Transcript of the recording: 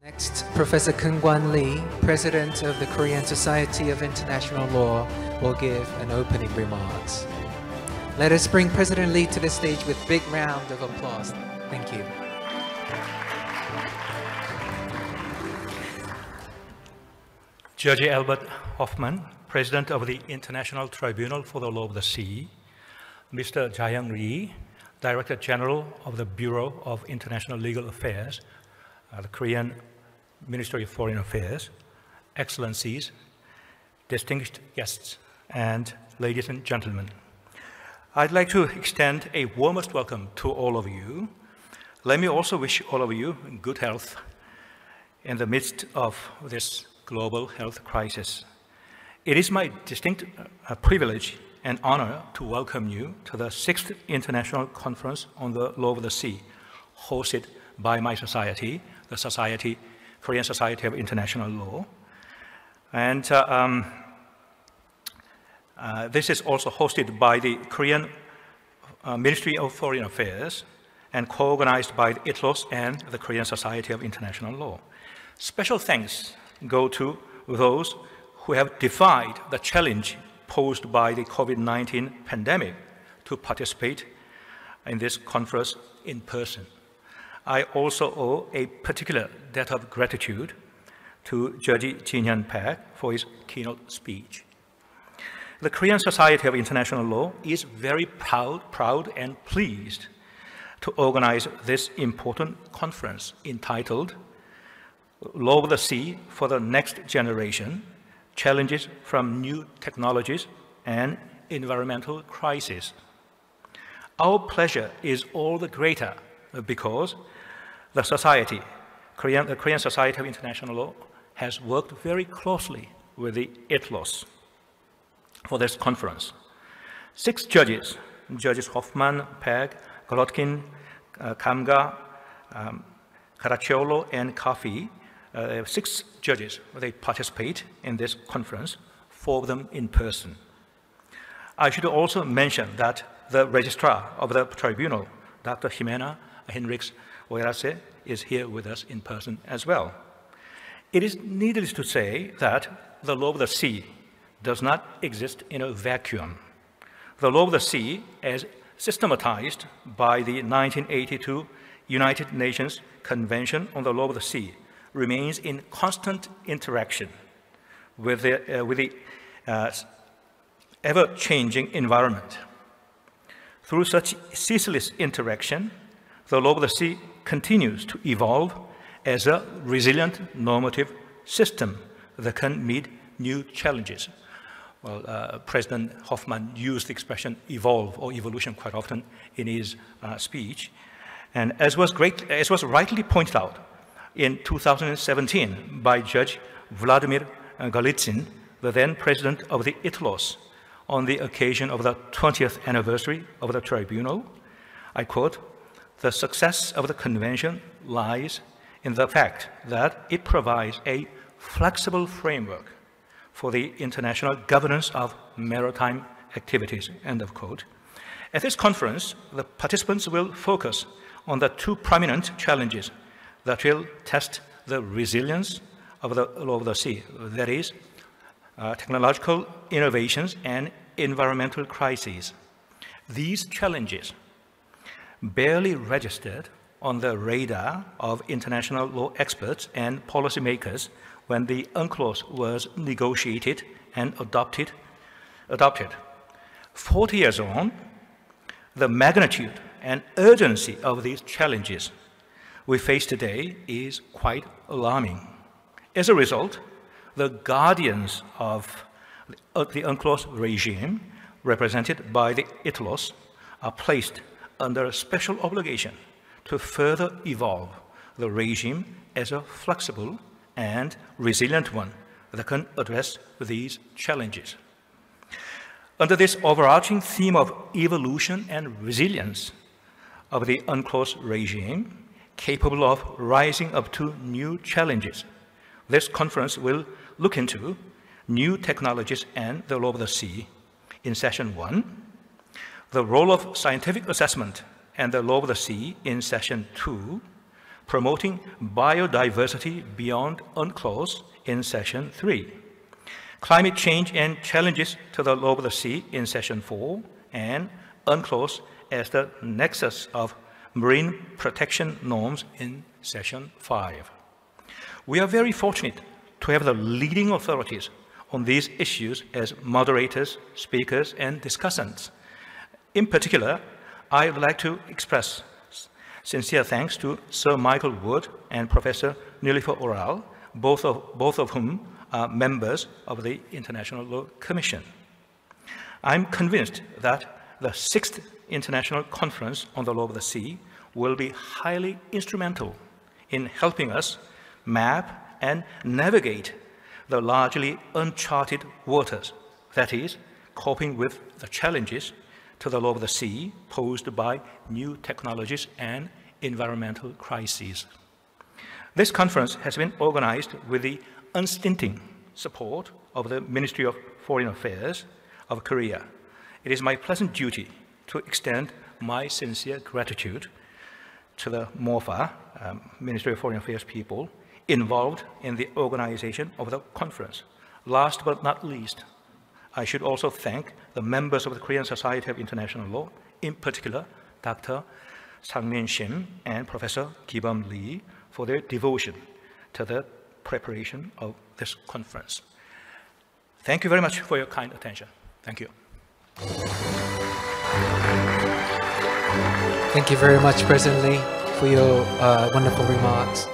Next, Professor Keun-Gwan Lee, President of the Korean Society of International Law, will give an opening remarks. Let us bring President Lee to the stage with a big round of applause. Thank you. Judge Albert Hoffman, President of the International Tribunal for the Law of the Sea, Mr. Jae-young Lee, Director General of the Bureau of International Legal Affairs, the Korean Ministry of Foreign Affairs, Excellencies, distinguished guests, and ladies and gentlemen. I'd like to extend a warmest welcome to all of you. Let me also wish all of you good health in the midst of this global health crisis. It is my distinct privilege and honor to welcome you to the 6th International Conference on the Law of the Sea, hosted by my society, the Korean Society of International Law. And this is also hosted by the Korean Ministry of Foreign Affairs and co-organized by the ICLS and the Korean Society of International Law. Special thanks go to those who have defied the challenge posed by the COVID-19 pandemic to participate in this conference in person. I also owe a particular debt of gratitude to Judge Jin-hyun Park for his keynote speech. The Korean Society of International Law is very proud and pleased to organize this important conference entitled Law of the Sea for the Next Generation, Challenges from New Technologies and Environmental Crisis. Our pleasure is all the greater because the Korean Society of International Law has worked very closely with the ICLS for this conference. 6 judges, Judges Hoffman, Peg, Golodkin, Kamga, Caracciolo, and Kafi, 6 judges, they participate in this conference, 4 of them in person. I should also mention that the registrar of the tribunal, Dr. Jimena Henriques Oirase, is here with us in person as well. It is needless to say that the law of the sea does not exist in a vacuum. The law of the sea, as systematized by the 1982 United Nations Convention on the Law of the Sea, remains in constant interaction with the ever-changing environment. Through such ceaseless interaction, the law of the sea continues to evolve as a resilient normative system that can meet new challenges. Well, President Hoffman used the expression evolve or evolution quite often in his speech. And as was rightly pointed out in 2017 by Judge Vladimir Golitsyn, the then president of the ICLS, on the occasion of the 20th anniversary of the tribunal, I quote, "The success of the convention lies in the fact that it provides a flexible framework for the international governance of maritime activities," end of quote. At this conference, the participants will focus on the 2 prominent challenges that will test the resilience of the law of the sea, that is, technological innovations and environmental crises. These challenges barely registered on the radar of international law experts and policymakers when the UNCLOS was negotiated and adopted. 40 years on, the magnitude and urgency of these challenges we face today is quite alarming. As a result, the guardians of the UNCLOS regime, represented by the ICLS, are placed under a special obligation to further evolve the regime as a flexible and resilient one that can address these challenges. Under this overarching theme of evolution and resilience of the UNCLOS regime, capable of rising up to new challenges, this conference will look into new technologies and the law of the sea in session 1, the role of scientific assessment and the law of the sea in session 2, Promoting Biodiversity Beyond UNCLOS in Session 3. Climate Change and Challenges to the Lobe of the Sea in Session 4, and UNCLOS as the Nexus of Marine Protection Norms in Session 5. We are very fortunate to have the leading authorities on these issues as moderators, speakers, and discussants. In particular, I would like to express sincere thanks to Sir Michael Wood and Professor Nilüfer Oral, both of whom are members of the International Law Commission. I'm convinced that the 6th International Conference on the Law of the Sea will be highly instrumental in helping us map and navigate the largely uncharted waters, that is, coping with the challenges to the law of the sea posed by new technologies and environmental crises. This conference has been organized with the unstinting support of the Ministry of Foreign Affairs of Korea. It is my pleasant duty to extend my sincere gratitude to the MOFA, Ministry of Foreign Affairs people, involved in the organization of the conference. Last but not least, I should also thank the members of the Korean Society of International Law, in particular, Dr. Sang-min Shim and Professor Ki-bum Lee, for their devotion to the preparation of this conference. Thank you very much for your kind attention. Thank you. Thank you very much, President Lee, for your wonderful remarks.